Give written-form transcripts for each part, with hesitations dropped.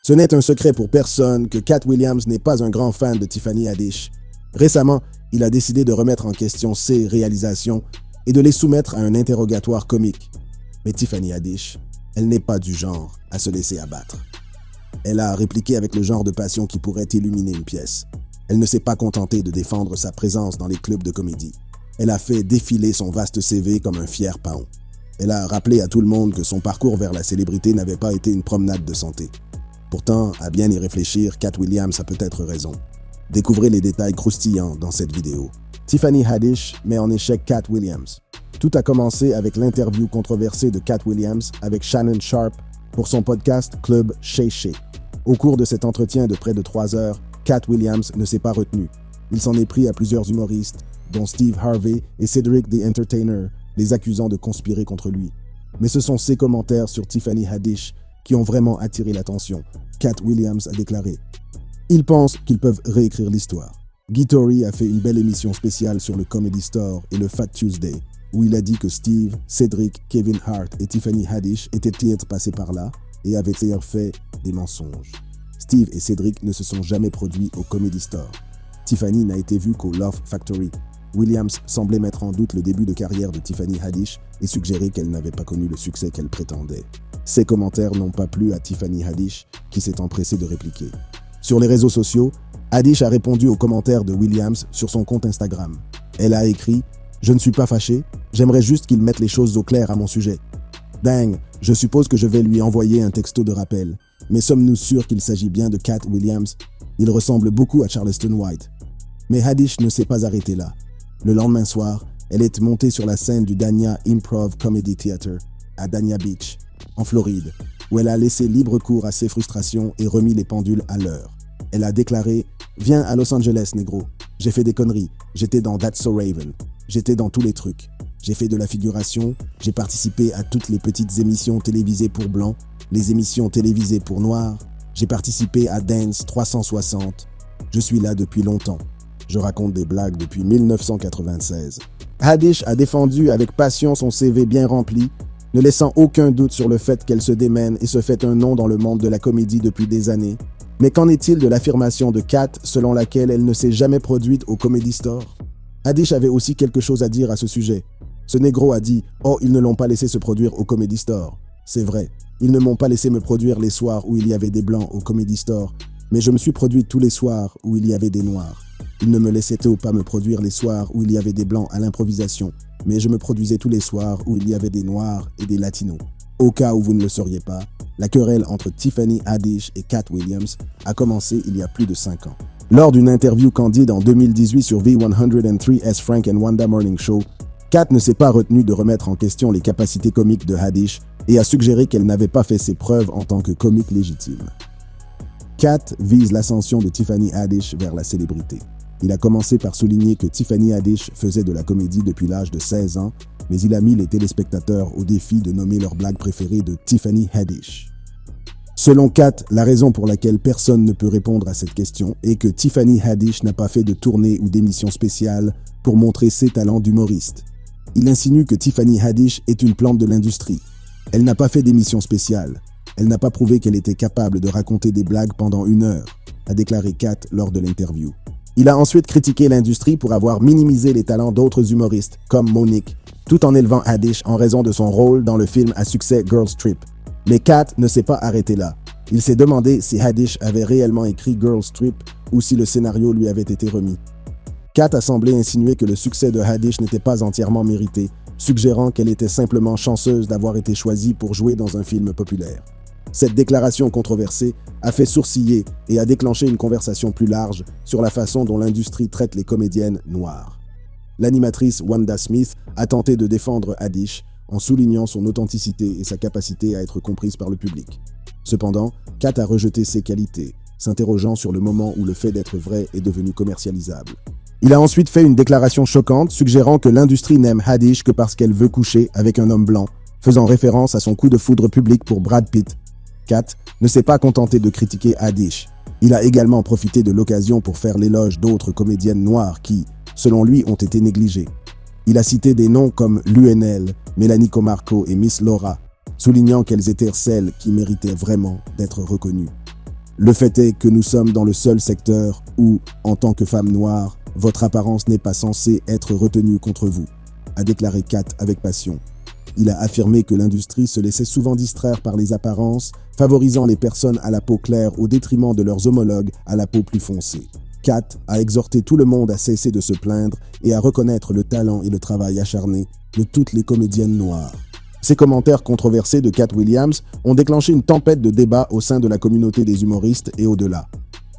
Ce n'est un secret pour personne que Katt Williams n'est pas un grand fan de Tiffany Haddish. Récemment, il a décidé de remettre en question ses réalisations et de les soumettre à un interrogatoire comique. Mais Tiffany Haddish, elle n'est pas du genre à se laisser abattre. Elle a répliqué avec le genre de passion qui pourrait illuminer une pièce. Elle ne s'est pas contentée de défendre sa présence dans les clubs de comédie. Elle a fait défiler son vaste CV comme un fier paon. Elle a rappelé à tout le monde que son parcours vers la célébrité n'avait pas été une promenade de santé. Pourtant, à bien y réfléchir, Katt Williams a peut-être raison. Découvrez les détails croustillants dans cette vidéo. Tiffany Haddish met en échec Katt Williams. Tout a commencé avec l'interview controversée de Katt Williams avec Shannon Sharpe pour son podcast Club Shay Shay. Au cours de cet entretien de près de 3 heures, Katt Williams ne s'est pas retenu. Il s'en est pris à plusieurs humoristes, dont Steve Harvey et Cedric the Entertainer, les accusant de conspirer contre lui. Mais ce sont ses commentaires sur Tiffany Haddish qui ont vraiment attiré l'attention. Katt Williams a déclaré « Ils pensent qu'ils peuvent réécrire l'histoire. » Guy Torry a fait une belle émission spéciale sur le Comedy Store et le Fat Tuesday, où il a dit que Steve, Cedric, Kevin Hart et Tiffany Haddish étaient peut-être passés par là et avaient d'ailleurs fait des mensonges. Steve et Cedric ne se sont jamais produits au Comedy Store. Tiffany n'a été vue qu'au Love Factory. Williams semblait mettre en doute le début de carrière de Tiffany Haddish et suggérer qu'elle n'avait pas connu le succès qu'elle prétendait. Ces commentaires n'ont pas plu à Tiffany Haddish, qui s'est empressée de répliquer. Sur les réseaux sociaux, Haddish a répondu aux commentaires de Williams sur son compte Instagram. Elle a écrit « Je ne suis pas fâché, j'aimerais juste qu'il mette les choses au clair à mon sujet. Dang, je suppose que je vais lui envoyer un texto de rappel. Mais sommes-nous sûrs qu'il s'agit bien de Katt Williams? Il ressemble beaucoup à Charleston White. » Mais Haddish ne s'est pas arrêtée là. Le lendemain soir, elle est montée sur la scène du Dania Improv Comedy Theater à Dania Beach, en Floride, où elle a laissé libre cours à ses frustrations et remis les pendules à l'heure. Elle a déclaré « Viens à Los Angeles, négro. J'ai fait des conneries. J'étais dans That's So Raven. J'étais dans tous les trucs. J'ai fait de la figuration. J'ai participé à toutes les petites émissions télévisées pour blancs, les émissions télévisées pour noirs. J'ai participé à Dance 360. Je suis là depuis longtemps. Je raconte des blagues depuis 1996. » Haddish a défendu avec passion son CV bien rempli, ne laissant aucun doute sur le fait qu'elle se démène et se fait un nom dans le monde de la comédie depuis des années. Mais qu'en est-il de l'affirmation de Katt selon laquelle elle ne s'est jamais produite au Comedy Store? Haddish avait aussi quelque chose à dire à ce sujet. Ce négro a dit « Oh, ils ne l'ont pas laissé se produire au Comedy Store. » C'est vrai, ils ne m'ont pas laissé me produire les soirs où il y avait des blancs au Comedy Store, mais je me suis produit tous les soirs où il y avait des noirs. Ils ne me laissaient pas me produire les soirs où il y avait des blancs à l'improvisation, mais je me produisais tous les soirs où il y avait des noirs et des latinos. Au cas où vous ne le sauriez pas, la querelle entre Tiffany Haddish et Katt Williams a commencé il y a plus de 5 ans. Lors d'une interview candide en 2018 sur V103's Frank and Wanda Morning Show, Katt ne s'est pas retenue de remettre en question les capacités comiques de Haddish et a suggéré qu'elle n'avait pas fait ses preuves en tant que comique légitime. Katt vise l'ascension de Tiffany Haddish vers la célébrité. Il a commencé par souligner que Tiffany Haddish faisait de la comédie depuis l'âge de 16 ans, mais il a mis les téléspectateurs au défi de nommer leur blague préférée de Tiffany Haddish. Selon Katt, la raison pour laquelle personne ne peut répondre à cette question est que Tiffany Haddish n'a pas fait de tournée ou d'émission spéciale pour montrer ses talents d'humoriste. Il insinue que Tiffany Haddish est une plante de l'industrie. Elle n'a pas fait d'émission spéciale. Elle n'a pas prouvé qu'elle était capable de raconter des blagues pendant 1 heure, a déclaré Katt lors de l'interview. Il a ensuite critiqué l'industrie pour avoir minimisé les talents d'autres humoristes, comme Monique, tout en élevant Haddish en raison de son rôle dans le film à succès Girls Trip. Mais Katt ne s'est pas arrêté là. Il s'est demandé si Haddish avait réellement écrit Girls Trip ou si le scénario lui avait été remis. Katt a semblé insinuer que le succès de Haddish n'était pas entièrement mérité, suggérant qu'elle était simplement chanceuse d'avoir été choisie pour jouer dans un film populaire. Cette déclaration controversée a fait sourciller et a déclenché une conversation plus large sur la façon dont l'industrie traite les comédiennes noires. L'animatrice Wanda Smith a tenté de défendre Haddish en soulignant son authenticité et sa capacité à être comprise par le public. Cependant, Katt a rejeté ses qualités, s'interrogeant sur le moment où le fait d'être vrai est devenu commercialisable. Il a ensuite fait une déclaration choquante suggérant que l'industrie n'aime Haddish que parce qu'elle veut coucher avec un homme blanc, faisant référence à son coup de foudre public pour Brad Pitt. Katt ne s'est pas contenté de critiquer Haddish. Il a également profité de l'occasion pour faire l'éloge d'autres comédiennes noires qui, selon lui, ont été négligées. Il a cité des noms comme l'UNL, Mélanie Comarco et Miss Laura, soulignant qu'elles étaient celles qui méritaient vraiment d'être reconnues. Le fait est que nous sommes dans le seul secteur où, en tant que femme noire, votre apparence n'est pas censée être retenue contre vous, a déclaré Kat avec passion. Il a affirmé que l'industrie se laissait souvent distraire par les apparences, favorisant les personnes à la peau claire au détriment de leurs homologues à la peau plus foncée. Kat a exhorté tout le monde à cesser de se plaindre et à reconnaître le talent et le travail acharné de toutes les comédiennes noires. Ces commentaires controversés de Kat Williams ont déclenché une tempête de débats au sein de la communauté des humoristes et au-delà.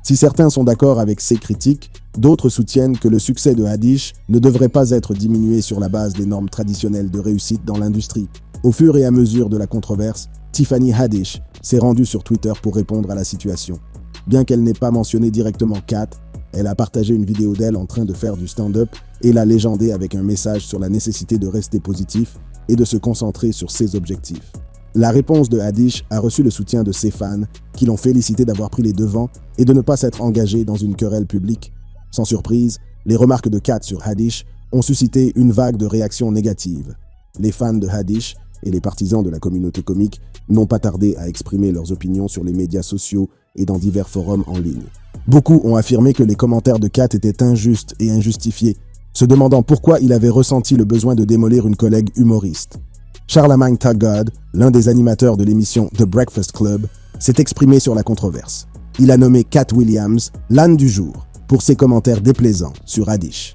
Si certains sont d'accord avec ces critiques, d'autres soutiennent que le succès de Haddish ne devrait pas être diminué sur la base des normes traditionnelles de réussite dans l'industrie. Au fur et à mesure de la controverse, Tiffany Haddish s'est rendue sur Twitter pour répondre à la situation. Bien qu'elle n'ait pas mentionné directement Kat, elle a partagé une vidéo d'elle en train de faire du stand-up et l'a légendée avec un message sur la nécessité de rester positif et de se concentrer sur ses objectifs. La réponse de Haddish a reçu le soutien de ses fans qui l'ont félicité d'avoir pris les devants et de ne pas s'être engagé dans une querelle publique. Sans surprise, les remarques de Kat sur Haddish ont suscité une vague de réactions négatives. Les fans de Haddish et les partisans de la communauté comique n'ont pas tardé à exprimer leurs opinions sur les médias sociaux et dans divers forums en ligne. Beaucoup ont affirmé que les commentaires de Kat étaient injustes et injustifiés, se demandant pourquoi il avait ressenti le besoin de démolir une collègue humoriste. Charlamagne Tha God, l'un des animateurs de l'émission The Breakfast Club, s'est exprimé sur la controverse. Il a nommé Kat Williams l'âne du jour pour ses commentaires déplaisants sur Haddish.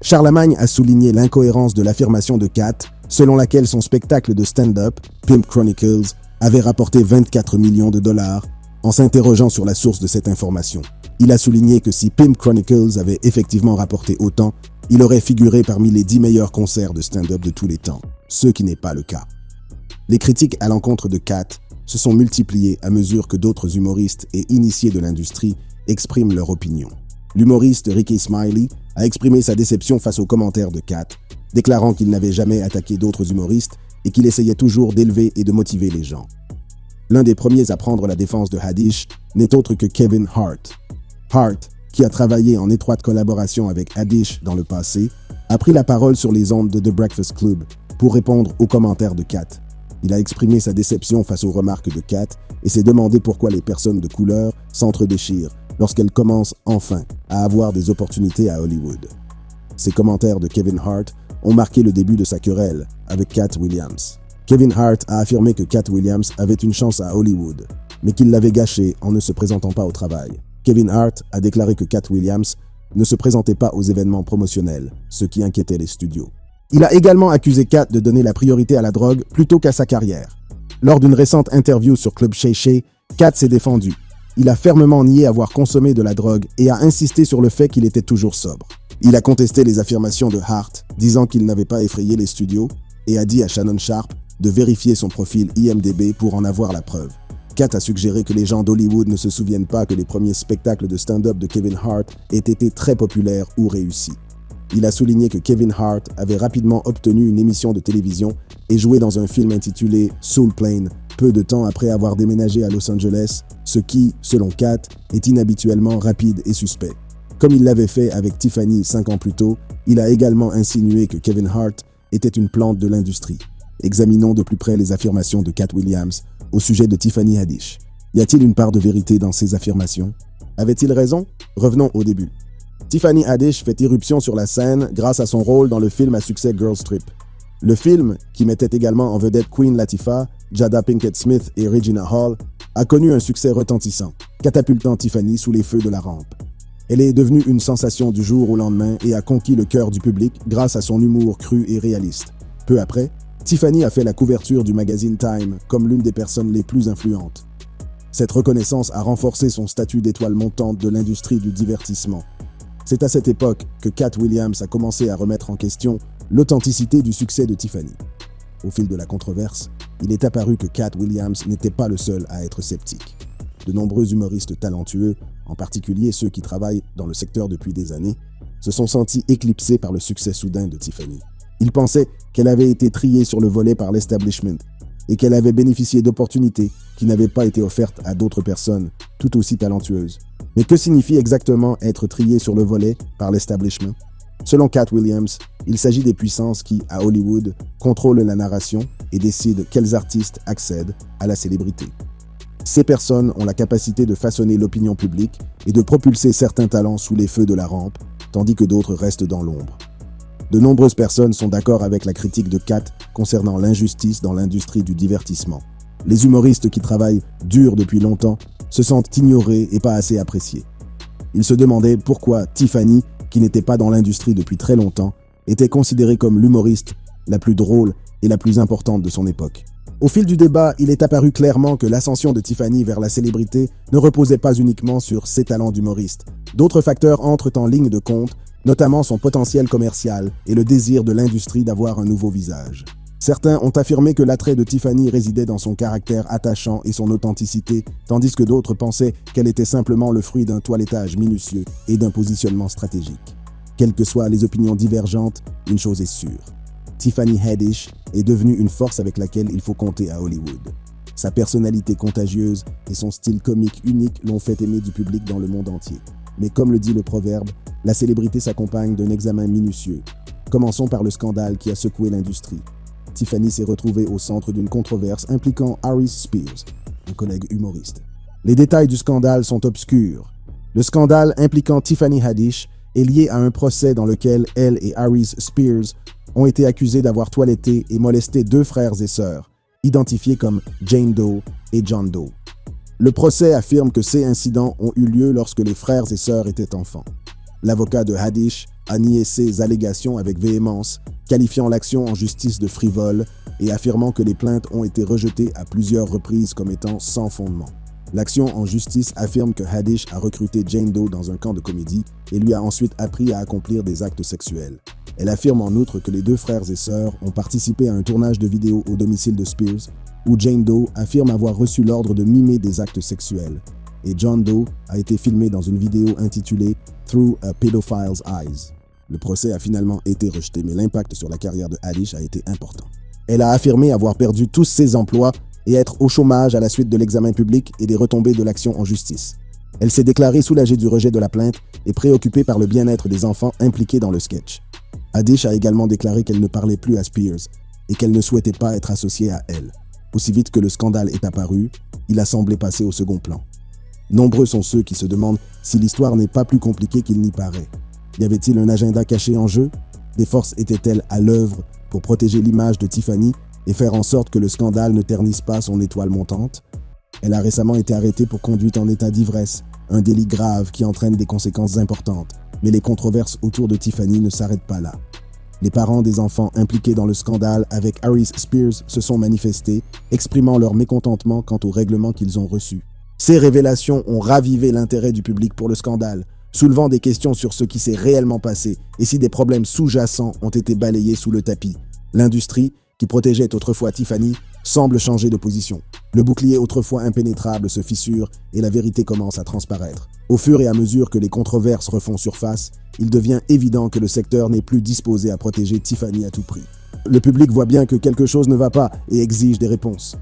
Charlamagne a souligné l'incohérence de l'affirmation de Kat, selon laquelle son spectacle de stand-up, Pimp Chronicles, avait rapporté 24 millions de dollars, en s'interrogeant sur la source de cette information. Il a souligné que si Pimp Chronicles avait effectivement rapporté autant, il aurait figuré parmi les 10 meilleurs concerts de stand-up de tous les temps, ce qui n'est pas le cas. Les critiques à l'encontre de Kat se sont multipliées à mesure que d'autres humoristes et initiés de l'industrie expriment leur opinion. L'humoriste Rickey Smiley a exprimé sa déception face aux commentaires de Kat, déclarant qu'il n'avait jamais attaqué d'autres humoristes et qu'il essayait toujours d'élever et de motiver les gens. L'un des premiers à prendre la défense de Haddish n'est autre que Kevin Hart. Hart, qui a travaillé en étroite collaboration avec Haddish dans le passé, a pris la parole sur les ondes de The Breakfast Club pour répondre aux commentaires de Kat. Il a exprimé sa déception face aux remarques de Kat et s'est demandé pourquoi les personnes de couleur s'entre-déchirent lorsqu'elles commencent enfin à avoir des opportunités à Hollywood. Ces commentaires de Kevin Hart ont marqué le début de sa querelle avec Kat Williams. Kevin Hart a affirmé que Kat Williams avait une chance à Hollywood, mais qu'il l'avait gâchée en ne se présentant pas au travail. Kevin Hart a déclaré que Kat Williams ne se présentait pas aux événements promotionnels, ce qui inquiétait les studios. Il a également accusé Kat de donner la priorité à la drogue plutôt qu'à sa carrière. Lors d'une récente interview sur Club Shay Shay, Kat s'est défendu. Il a fermement nié avoir consommé de la drogue et a insisté sur le fait qu'il était toujours sobre. Il a contesté les affirmations de Hart, disant qu'il n'avait pas effrayé les studios, et a dit à Shannon Sharpe de vérifier son profil IMDb pour en avoir la preuve. Kat a suggéré que les gens d'Hollywood ne se souviennent pas que les premiers spectacles de stand-up de Kevin Hart aient été très populaires ou réussis. Il a souligné que Kevin Hart avait rapidement obtenu une émission de télévision et joué dans un film intitulé Soul Plane, peu de temps après avoir déménagé à Los Angeles, ce qui, selon Kat, est inhabituellement rapide et suspect. Comme il l'avait fait avec Tiffany 5 ans plus tôt, il a également insinué que Kevin Hart était une plante de l'industrie. Examinons de plus près les affirmations de Kat Williams au sujet de Tiffany Haddish. Y a-t-il une part de vérité dans ces affirmations? Avait-il raison? Revenons au début. Tiffany Haddish fait irruption sur la scène grâce à son rôle dans le film à succès Girls Trip. Le film, qui mettait également en vedette Queen Latifah, Jada Pinkett Smith et Regina Hall, a connu un succès retentissant, catapultant Tiffany sous les feux de la rampe. Elle est devenue une sensation du jour au lendemain et a conquis le cœur du public grâce à son humour cru et réaliste. Peu après, Tiffany a fait la couverture du magazine Time comme l'une des personnes les plus influentes. Cette reconnaissance a renforcé son statut d'étoile montante de l'industrie du divertissement. C'est à cette époque que Kat Williams a commencé à remettre en question l'authenticité du succès de Tiffany. Au fil de la controverse, il est apparu que Kat Williams n'était pas le seul à être sceptique. De nombreux humoristes talentueux, en particulier ceux qui travaillent dans le secteur depuis des années, se sont sentis éclipsés par le succès soudain de Tiffany. Ils pensaient qu'elle avait été triée sur le volet par l'establishment et qu'elle avait bénéficié d'opportunités qui n'avaient pas été offertes à d'autres personnes tout aussi talentueuses. Mais que signifie exactement être trié sur le volet par l'establishment? Selon Kat Williams, il s'agit des puissances qui, à Hollywood, contrôlent la narration et décident quels artistes accèdent à la célébrité. Ces personnes ont la capacité de façonner l'opinion publique et de propulser certains talents sous les feux de la rampe, tandis que d'autres restent dans l'ombre. De nombreuses personnes sont d'accord avec la critique de Kat concernant l'injustice dans l'industrie du divertissement. Les humoristes qui travaillent dur depuis longtemps se sentent ignorés et pas assez appréciés. Ils se demandaient pourquoi Tiffany, qui n'était pas dans l'industrie depuis très longtemps, était considérée comme l'humoriste la plus drôle et la plus importante de son époque. Au fil du débat, il est apparu clairement que l'ascension de Tiffany vers la célébrité ne reposait pas uniquement sur ses talents d'humoriste. D'autres facteurs entrent en ligne de compte, notamment son potentiel commercial et le désir de l'industrie d'avoir un nouveau visage. Certains ont affirmé que l'attrait de Tiffany résidait dans son caractère attachant et son authenticité, tandis que d'autres pensaient qu'elle était simplement le fruit d'un toilettage minutieux et d'un positionnement stratégique. Quelles que soient les opinions divergentes, une chose est sûre. Tiffany Haddish est devenue une force avec laquelle il faut compter à Hollywood. Sa personnalité contagieuse et son style comique unique l'ont fait aimer du public dans le monde entier. Mais comme le dit le proverbe, la célébrité s'accompagne d'un examen minutieux. Commençons par le scandale qui a secoué l'industrie. Tiffany s'est retrouvée au centre d'une controverse impliquant Aries Spears, un collègue humoriste. Les détails du scandale sont obscurs. Le scandale impliquant Tiffany Haddish est lié à un procès dans lequel elle et Aries Spears ont été accusés d'avoir toiletté et molesté deux frères et sœurs, identifiés comme Jane Doe et John Doe. Le procès affirme que ces incidents ont eu lieu lorsque les frères et sœurs étaient enfants. L'avocat de Haddish a nié ces allégations avec véhémence, qualifiant l'action en justice de frivole et affirmant que les plaintes ont été rejetées à plusieurs reprises comme étant sans fondement. L'action en justice affirme que Haddish a recruté Jane Doe dans un camp de comédie et lui a ensuite appris à accomplir des actes sexuels. Elle affirme en outre que les deux frères et sœurs ont participé à un tournage de vidéo au domicile de Spears, où Jane Doe affirme avoir reçu l'ordre de mimer des actes sexuels, et John Doe a été filmé dans une vidéo intitulée « Through a Pedophile's Eyes ». Le procès a finalement été rejeté, mais l'impact sur la carrière de Haddish a été important. Elle a affirmé avoir perdu tous ses emplois et être au chômage à la suite de l'examen public et des retombées de l'action en justice. Elle s'est déclarée soulagée du rejet de la plainte et préoccupée par le bien-être des enfants impliqués dans le sketch. Haddish a également déclaré qu'elle ne parlait plus à Spears et qu'elle ne souhaitait pas être associée à elle. Aussi vite que le scandale est apparu, il a semblé passer au second plan. Nombreux sont ceux qui se demandent si l'histoire n'est pas plus compliquée qu'il n'y paraît. Y avait-il un agenda caché en jeu? Des forces étaient-elles à l'œuvre pour protéger l'image de Tiffany et faire en sorte que le scandale ne ternisse pas son étoile montante? Elle a récemment été arrêtée pour conduite en état d'ivresse, un délit grave qui entraîne des conséquences importantes. Mais les controverses autour de Tiffany ne s'arrêtent pas là. Les parents des enfants impliqués dans le scandale avec Aries Spears se sont manifestés, exprimant leur mécontentement quant au règlement qu'ils ont reçu. Ces révélations ont ravivé l'intérêt du public pour le scandale, soulevant des questions sur ce qui s'est réellement passé et si des problèmes sous-jacents ont été balayés sous le tapis. L'industrie, qui protégeait autrefois Tiffany, semble changer de position. Le bouclier autrefois impénétrable se fissure et la vérité commence à transparaître. Au fur et à mesure que les controverses refont surface, il devient évident que le secteur n'est plus disposé à protéger Tiffany à tout prix. Le public voit bien que quelque chose ne va pas et exige des réponses.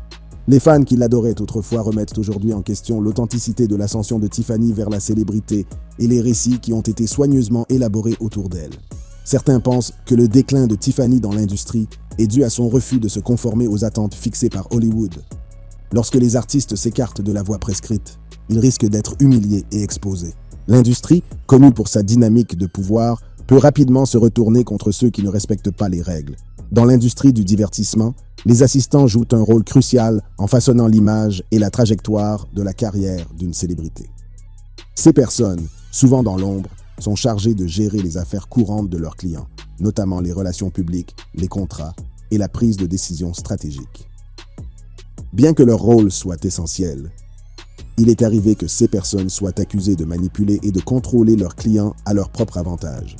Les fans qui l'adoraient autrefois remettent aujourd'hui en question l'authenticité de l'ascension de Tiffany vers la célébrité et les récits qui ont été soigneusement élaborés autour d'elle. Certains pensent que le déclin de Tiffany dans l'industrie est dû à son refus de se conformer aux attentes fixées par Hollywood. Lorsque les artistes s'écartent de la voie prescrite, ils risquent d'être humiliés et exposés. L'industrie, connue pour sa dynamique de pouvoir, peut rapidement se retourner contre ceux qui ne respectent pas les règles. Dans l'industrie du divertissement, les assistants jouent un rôle crucial en façonnant l'image et la trajectoire de la carrière d'une célébrité. Ces personnes, souvent dans l'ombre, sont chargées de gérer les affaires courantes de leurs clients, notamment les relations publiques, les contrats et la prise de décisions stratégiques. Bien que leur rôle soit essentiel, il est arrivé que ces personnes soient accusées de manipuler et de contrôler leurs clients à leur propre avantage.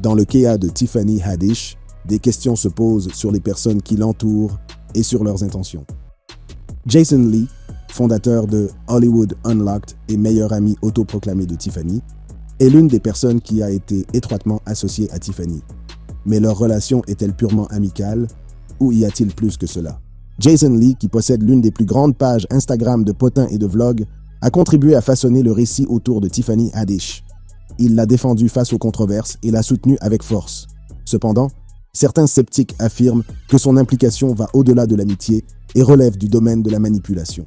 Dans le cas de Tiffany Haddish, des questions se posent sur les personnes qui l'entourent et sur leurs intentions. Jason Lee, fondateur de Hollywood Unlocked et meilleur ami autoproclamé de Tiffany, est l'une des personnes qui a été étroitement associée à Tiffany. Mais leur relation est-elle purement amicale ou y a-t-il plus que cela? Jason Lee, qui possède l'une des plus grandes pages Instagram de potins et de vlogs, a contribué à façonner le récit autour de Tiffany Haddish. Il l'a défendue face aux controverses et l'a soutenue avec force. Cependant, certains sceptiques affirment que son implication va au-delà de l'amitié et relève du domaine de la manipulation.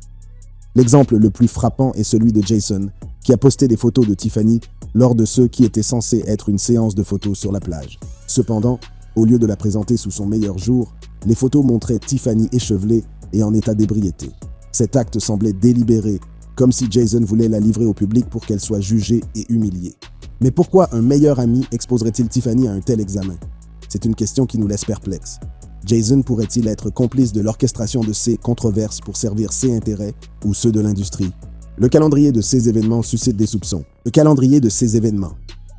L'exemple le plus frappant est celui de Jason, qui a posté des photos de Tiffany lors de ce qui était censé être une séance de photos sur la plage. Cependant, au lieu de la présenter sous son meilleur jour, les photos montraient Tiffany échevelée et en état d'ébriété. Cet acte semblait délibéré, comme si Jason voulait la livrer au public pour qu'elle soit jugée et humiliée. Mais pourquoi un meilleur ami exposerait-il Tiffany à un tel examen? C'est une question qui nous laisse perplexes. Jason pourrait-il être complice de l'orchestration de ces controverses pour servir ses intérêts ou ceux de l'industrie? Le calendrier de ces événements suscite des soupçons.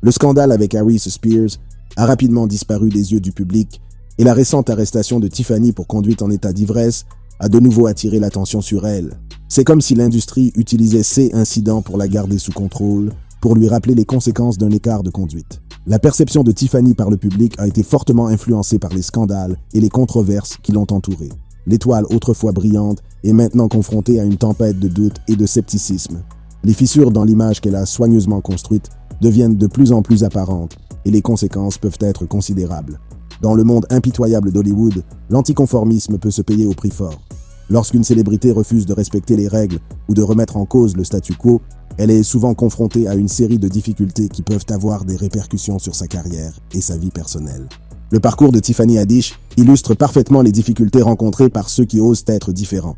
Le scandale avec Harry Spears a rapidement disparu des yeux du public et la récente arrestation de Tiffany pour conduite en état d'ivresse a de nouveau attiré l'attention sur elle. C'est comme si l'industrie utilisait ces incidents pour la garder sous contrôle, pour lui rappeler les conséquences d'un écart de conduite. La perception de Tiffany par le public a été fortement influencée par les scandales et les controverses qui l'ont entourée. L'étoile autrefois brillante est maintenant confrontée à une tempête de doutes et de scepticisme. Les fissures dans l'image qu'elle a soigneusement construite deviennent de plus en plus apparentes et les conséquences peuvent être considérables. Dans le monde impitoyable d'Hollywood, l'anticonformisme peut se payer au prix fort. Lorsqu'une célébrité refuse de respecter les règles ou de remettre en cause le statu quo, elle est souvent confrontée à une série de difficultés qui peuvent avoir des répercussions sur sa carrière et sa vie personnelle. Le parcours de Tiffany Haddish illustre parfaitement les difficultés rencontrées par ceux qui osent être différents.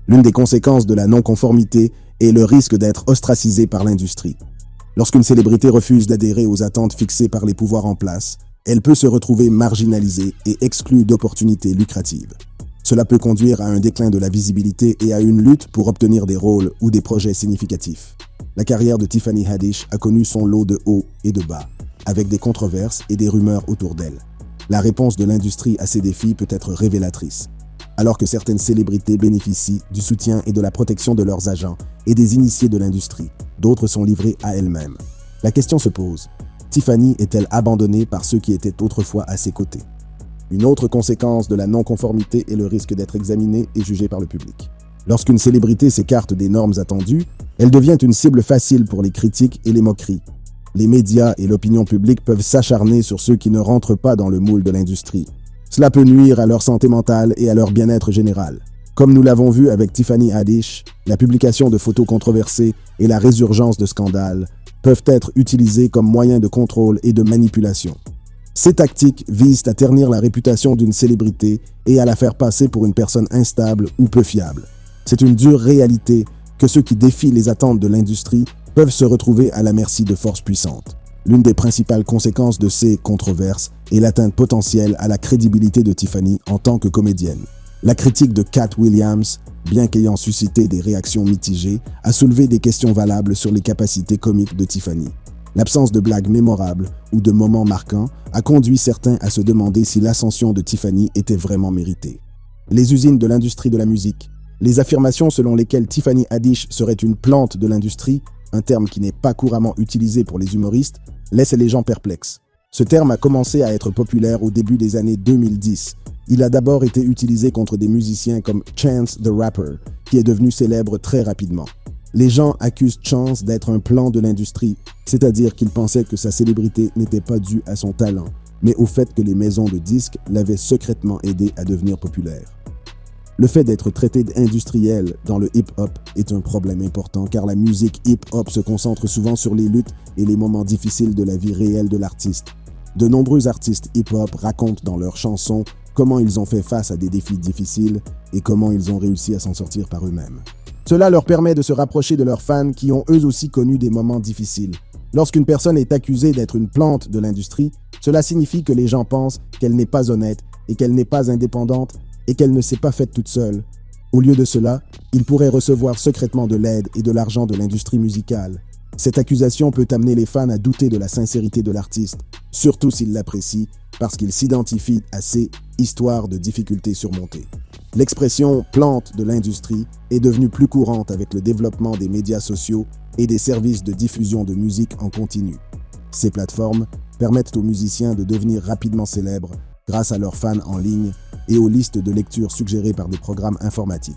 L'une des conséquences de la non-conformité est le risque d'être ostracisé par l'industrie. Lorsqu'une célébrité refuse d'adhérer aux attentes fixées par les pouvoirs en place, elle peut se retrouver marginalisée et exclue d'opportunités lucratives. Cela peut conduire à un déclin de la visibilité et à une lutte pour obtenir des rôles ou des projets significatifs. La carrière de Tiffany Haddish a connu son lot de hauts et de bas, avec des controverses et des rumeurs autour d'elle. La réponse de l'industrie à ces défis peut être révélatrice. Alors que certaines célébrités bénéficient du soutien et de la protection de leurs agents et des initiés de l'industrie, d'autres sont livrées à elles-mêmes. La question se pose, Tiffany est-elle abandonnée par ceux qui étaient autrefois à ses côtés? Une autre conséquence de la non-conformité est le risque d'être examinée et jugée par le public. Lorsqu'une célébrité s'écarte des normes attendues, elle devient une cible facile pour les critiques et les moqueries. Les médias et l'opinion publique peuvent s'acharner sur ceux qui ne rentrent pas dans le moule de l'industrie. Cela peut nuire à leur santé mentale et à leur bien-être général. Comme nous l'avons vu avec Tiffany Haddish, la publication de photos controversées et la résurgence de scandales peuvent être utilisées comme moyen de contrôle et de manipulation. Ces tactiques visent à ternir la réputation d'une célébrité et à la faire passer pour une personne instable ou peu fiable. C'est une dure réalité que ceux qui défient les attentes de l'industrie peuvent se retrouver à la merci de forces puissantes. L'une des principales conséquences de ces controverses est l'atteinte potentielle à la crédibilité de Tiffany en tant que comédienne. La critique de Katt Williams, bien qu'ayant suscité des réactions mitigées, a soulevé des questions valables sur les capacités comiques de Tiffany. L'absence de blagues mémorables ou de moments marquants a conduit certains à se demander si l'ascension de Tiffany était vraiment méritée. Les usines de l'industrie de la musique. Les affirmations selon lesquelles Tiffany Haddish serait une plante de l'industrie, un terme qui n'est pas couramment utilisé pour les humoristes, laisse les gens perplexes. Ce terme a commencé à être populaire au début des années 2010. Il a d'abord été utilisé contre des musiciens comme Chance the Rapper, qui est devenu célèbre très rapidement. Les gens accusent Chance d'être un plan de l'industrie, c'est-à-dire qu'ils pensaient que sa célébrité n'était pas due à son talent, mais au fait que les maisons de disques l'avaient secrètement aidé à devenir populaire. Le fait d'être traité d'industriel dans le hip-hop est un problème important car la musique hip-hop se concentre souvent sur les luttes et les moments difficiles de la vie réelle de l'artiste. De nombreux artistes hip-hop racontent dans leurs chansons comment ils ont fait face à des défis difficiles et comment ils ont réussi à s'en sortir par eux-mêmes. Cela leur permet de se rapprocher de leurs fans qui ont eux aussi connu des moments difficiles. Lorsqu'une personne est accusée d'être une plante de l'industrie, cela signifie que les gens pensent qu'elle n'est pas honnête et qu'elle n'est pas indépendante et qu'elle ne s'est pas faite toute seule. Au lieu de cela, ils pourraient recevoir secrètement de l'aide et de l'argent de l'industrie musicale. Cette accusation peut amener les fans à douter de la sincérité de l'artiste, surtout s'ils l'apprécient, parce qu'ils s'identifient à ces histoires de difficultés surmontées. L'expression « plante de l'industrie » est devenue plus courante avec le développement des médias sociaux et des services de diffusion de musique en continu. Ces plateformes permettent aux musiciens de devenir rapidement célèbres grâce à leurs fans en ligne et aux listes de lecture suggérées par des programmes informatiques.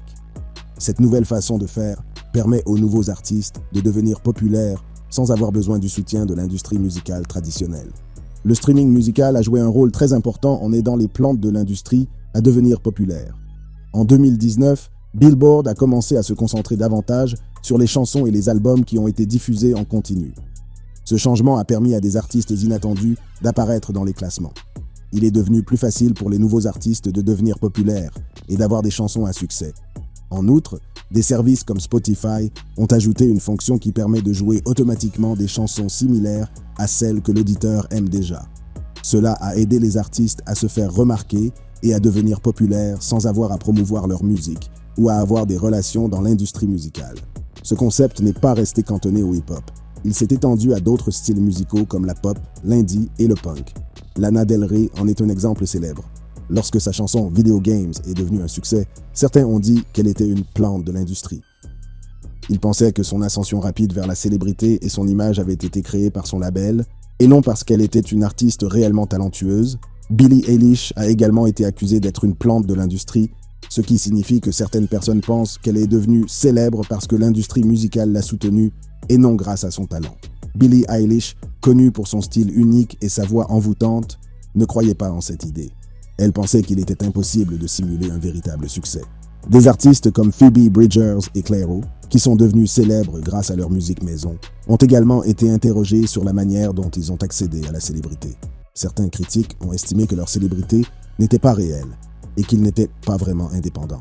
Cette nouvelle façon de faire permet aux nouveaux artistes de devenir populaires sans avoir besoin du soutien de l'industrie musicale traditionnelle. Le streaming musical a joué un rôle très important en aidant les plantes de l'industrie à devenir populaires. En 2019, Billboard a commencé à se concentrer davantage sur les chansons et les albums qui ont été diffusés en continu. Ce changement a permis à des artistes inattendus d'apparaître dans les classements. Il est devenu plus facile pour les nouveaux artistes de devenir populaires et d'avoir des chansons à succès. En outre, des services comme Spotify ont ajouté une fonction qui permet de jouer automatiquement des chansons similaires à celles que l'auditeur aime déjà. Cela a aidé les artistes à se faire remarquer et à devenir populaires sans avoir à promouvoir leur musique ou à avoir des relations dans l'industrie musicale. Ce concept n'est pas resté cantonné au hip-hop. Il s'est étendu à d'autres styles musicaux comme la pop, l'indie et le punk. Lana Del Rey en est un exemple célèbre. Lorsque sa chanson Video Games est devenue un succès, certains ont dit qu'elle était une plante de l'industrie. Ils pensaient que son ascension rapide vers la célébrité et son image avaient été créées par son label, et non parce qu'elle était une artiste réellement talentueuse. Billie Eilish a également été accusée d'être une plante de l'industrie, ce qui signifie que certaines personnes pensent qu'elle est devenue célèbre parce que l'industrie musicale l'a soutenue et non grâce à son talent. Billie Eilish, connue pour son style unique et sa voix envoûtante, ne croyait pas en cette idée. Elle pensait qu'il était impossible de simuler un véritable succès. Des artistes comme Phoebe Bridgers et Clairo, qui sont devenus célèbres grâce à leur musique maison, ont également été interrogés sur la manière dont ils ont accédé à la célébrité. Certains critiques ont estimé que leur célébrité n'était pas réelle et qu'ils n'étaient pas vraiment indépendants.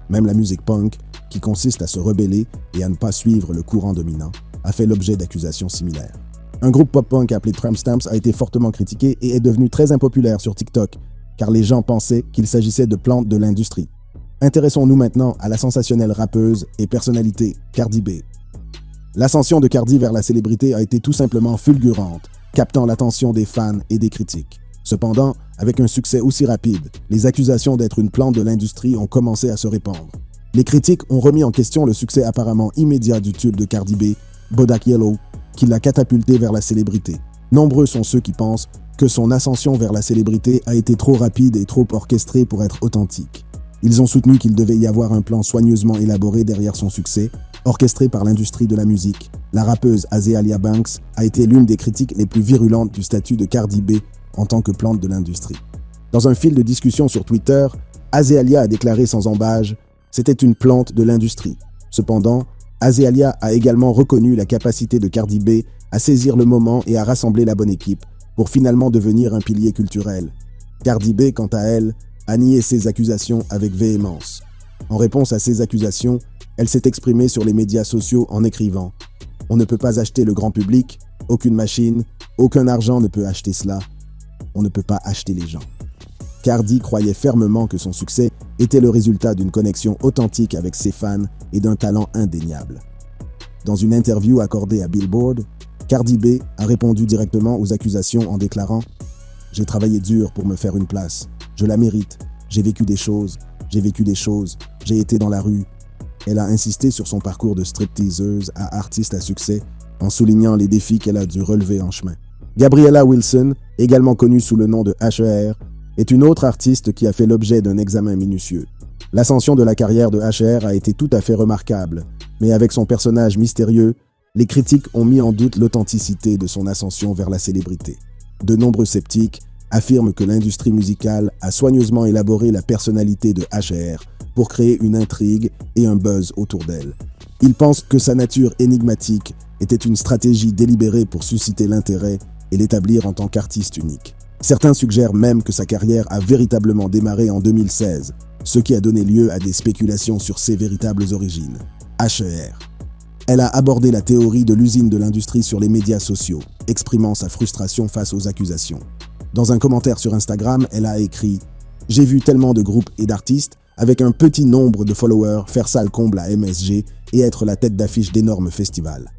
Même la musique punk, qui consiste à se rebeller et à ne pas suivre le courant dominant, a fait l'objet d'accusations similaires. Un groupe pop-punk appelé Tramp Stamps a été fortement critiqué et est devenu très impopulaire sur TikTok, car les gens pensaient qu'il s'agissait de plantes de l'industrie. Intéressons-nous maintenant à la sensationnelle rappeuse et personnalité Cardi B. L'ascension de Cardi vers la célébrité a été tout simplement fulgurante, captant l'attention des fans et des critiques. Cependant, avec un succès aussi rapide, les accusations d'être une plante de l'industrie ont commencé à se répandre. Les critiques ont remis en question le succès apparemment immédiat du tube de Cardi B, Bodak Yellow, qui l'a catapulté vers la célébrité. Nombreux sont ceux qui pensent que son ascension vers la célébrité a été trop rapide et trop orchestrée pour être authentique. Ils ont soutenu qu'il devait y avoir un plan soigneusement élaboré derrière son succès, orchestré par l'industrie de la musique. La rappeuse Azealia Banks a été l'une des critiques les plus virulentes du statut de Cardi B en tant que plante de l'industrie. Dans un fil de discussion sur Twitter, Azealia a déclaré sans ambages « C'était une plante de l'industrie ». Cependant, Azealia a également reconnu la capacité de Cardi B à saisir le moment et à rassembler la bonne équipe pour finalement devenir un pilier culturel. Cardi B, quant à elle, a nié ces accusations avec véhémence. En réponse à ces accusations, elle s'est exprimée sur les médias sociaux en écrivant « On ne peut pas acheter le grand public, aucune machine, aucun argent ne peut acheter cela. On ne peut pas acheter les gens. » Cardi croyait fermement que son succès était le résultat d'une connexion authentique avec ses fans et d'un talent indéniable. Dans une interview accordée à Billboard, Cardi B a répondu directement aux accusations en déclarant « J'ai travaillé dur pour me faire une place. Je la mérite. J'ai vécu des choses. J'ai été dans la rue. » Elle a insisté sur son parcours de stripteaseuse à artiste à succès en soulignant les défis qu'elle a dû relever en chemin. Gabriella Wilson, également connue sous le nom de H.E.R., est une autre artiste qui a fait l'objet d'un examen minutieux. L'ascension de la carrière de H.E.R. a été tout à fait remarquable, mais avec son personnage mystérieux, les critiques ont mis en doute l'authenticité de son ascension vers la célébrité. De nombreux sceptiques affirment que l'industrie musicale a soigneusement élaboré la personnalité de H.E.R. pour créer une intrigue et un buzz autour d'elle. Ils pensent que sa nature énigmatique était une stratégie délibérée pour susciter l'intérêt et l'établir en tant qu'artiste unique. Certains suggèrent même que sa carrière a véritablement démarré en 2016, ce qui a donné lieu à des spéculations sur ses véritables origines. H.E.R. Elle a abordé la théorie de l'usine de l'industrie sur les médias sociaux, exprimant sa frustration face aux accusations. Dans un commentaire sur Instagram, elle a écrit « J'ai vu tellement de groupes et d'artistes avec un petit nombre de followers faire sale comble à MSG et être la tête d'affiche d'énormes festivals.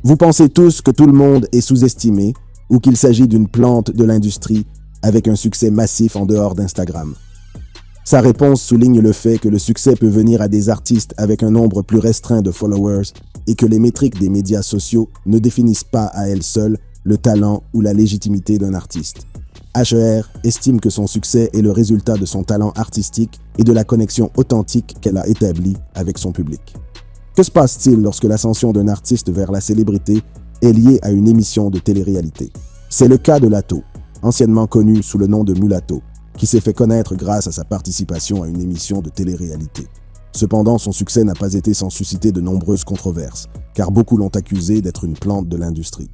Vous pensez tous que tout le monde est sous-estimé ou qu'il s'agit d'une plante de l'industrie avec un succès massif en dehors d'Instagram. » Sa réponse souligne le fait que le succès peut venir à des artistes avec un nombre plus restreint de followers et que les métriques des médias sociaux ne définissent pas à elles seules le talent ou la légitimité d'un artiste. H.E.R. estime que son succès est le résultat de son talent artistique et de la connexion authentique qu'elle a établie avec son public. Que se passe-t-il lorsque l'ascension d'un artiste vers la célébrité est liée à une émission de télé-réalité? C'est le cas de Latto, anciennement connu sous le nom de Mulatto, qui s'est fait connaître grâce à sa participation à une émission de télé-réalité. Cependant, son succès n'a pas été sans susciter de nombreuses controverses, car beaucoup l'ont accusé d'être une plante de l'industrie.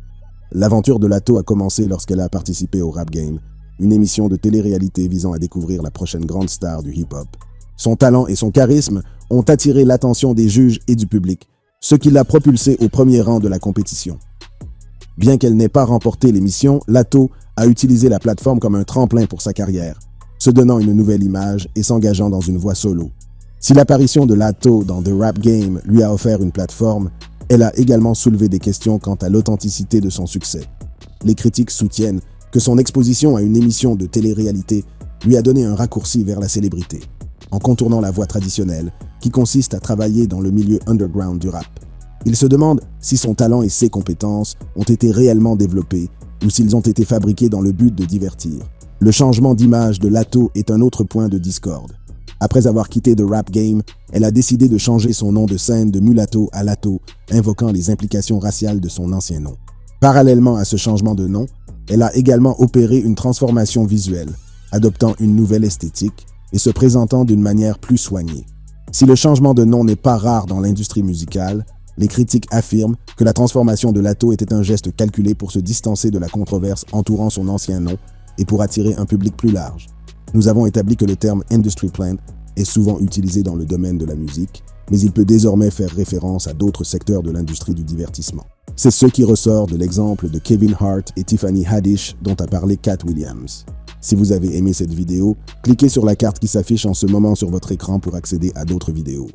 L'aventure de Latto a commencé lorsqu'elle a participé au Rap Game, une émission de télé-réalité visant à découvrir la prochaine grande star du hip-hop. Son talent et son charisme ont attiré l'attention des juges et du public, ce qui l'a propulsée au premier rang de la compétition. Bien qu'elle n'ait pas remporté l'émission, Latto a utilisé la plateforme comme un tremplin pour sa carrière, se donnant une nouvelle image et s'engageant dans une voie solo. Si l'apparition de Latto dans The Rap Game lui a offert une plateforme, elle a également soulevé des questions quant à l'authenticité de son succès. Les critiques soutiennent que son exposition à une émission de télé-réalité lui a donné un raccourci vers la célébrité, en contournant la voie traditionnelle qui consiste à travailler dans le milieu underground du rap. Il se demande si son talent et ses compétences ont été réellement développés ou s'ils ont été fabriqués dans le but de divertir. Le changement d'image de Latto est un autre point de discorde. Après avoir quitté The Rap Game, elle a décidé de changer son nom de scène de Mulatto à Latto, invoquant les implications raciales de son ancien nom. Parallèlement à ce changement de nom, elle a également opéré une transformation visuelle, adoptant une nouvelle esthétique et se présentant d'une manière plus soignée. Si le changement de nom n'est pas rare dans l'industrie musicale, les critiques affirment que la transformation de Latto était un geste calculé pour se distancer de la controverse entourant son ancien nom et pour attirer un public plus large. Nous avons établi que le terme « industry plant » est souvent utilisé dans le domaine de la musique, mais il peut désormais faire référence à d'autres secteurs de l'industrie du divertissement. C'est ce qui ressort de l'exemple de Kevin Hart et Tiffany Haddish dont a parlé Katt Williams. Si vous avez aimé cette vidéo, cliquez sur la carte qui s'affiche en ce moment sur votre écran pour accéder à d'autres vidéos.